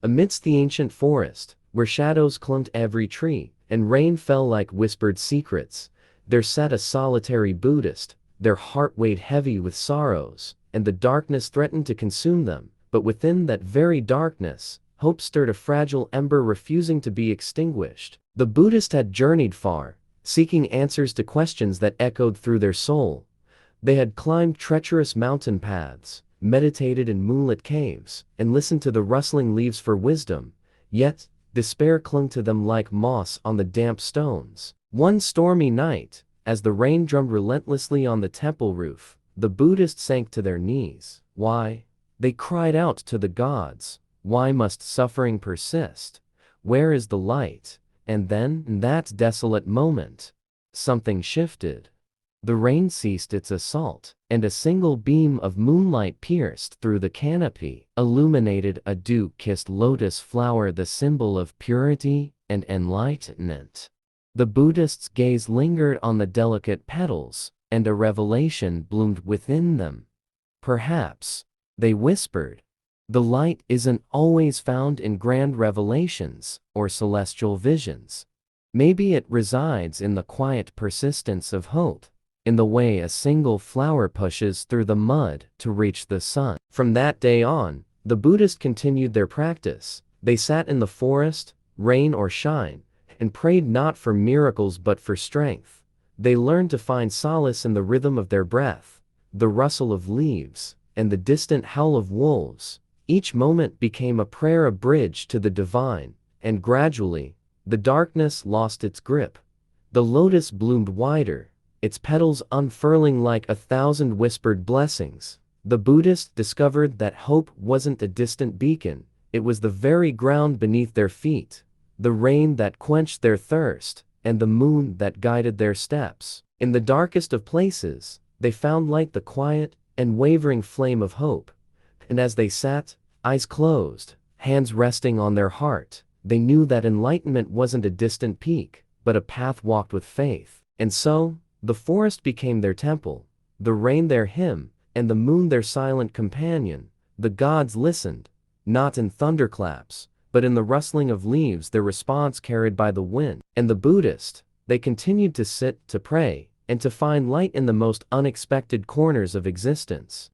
Amidst the ancient forest, where shadows clung to every tree, and rain fell like whispered secrets, there sat a solitary Buddhist. Their heart weighed heavy with sorrows, and the darkness threatened to consume them. But within that very darkness, hope stirred a fragile ember refusing to be extinguished. The Buddhist had journeyed far, seeking answers to questions that echoed through their soul. They had climbed treacherous mountain paths, meditated in moonlit caves, and listened to the rustling leaves for wisdom, yet despair clung to them like moss on the damp stones. One stormy night, as the rain drummed relentlessly on the temple roof, the Buddhists sank to their knees. Why? They cried out to the gods. Why must suffering persist? Where is the light? And then, in that desolate moment, something shifted. The rain ceased its assault, and a single beam of moonlight pierced through the canopy, illuminated a dew-kissed lotus flower, the symbol of purity and enlightenment. The Buddhist's gaze lingered on the delicate petals, and a revelation bloomed within them. Perhaps, they whispered, the light isn't always found in grand revelations or celestial visions. Maybe it resides in the quiet persistence of hope, in the way a single flower pushes through the mud to reach the sun. From that day on, the Buddhists continued their practice. They sat in the forest, rain or shine, and prayed not for miracles but for strength. They learned to find solace in the rhythm of their breath, the rustle of leaves, and the distant howl of wolves. Each moment became a prayer, a bridge to the divine, and gradually, the darkness lost its grip. The lotus bloomed wider, its petals unfurling like 1,000 whispered blessings. The Buddhists discovered that hope wasn't a distant beacon, it was the very ground beneath their feet, the rain that quenched their thirst, and the moon that guided their steps. In the darkest of places, they found light, the quiet and wavering flame of hope. And as they sat, eyes closed, hands resting on their heart, they knew that enlightenment wasn't a distant peak, but a path walked with faith. And so, the forest became their temple, the rain their hymn, and the moon their silent companion. The gods listened, not in thunderclaps, but in the rustling of leaves, their response carried by the wind. And the Buddhist, they continued to sit, to pray, and to find light in the most unexpected corners of existence.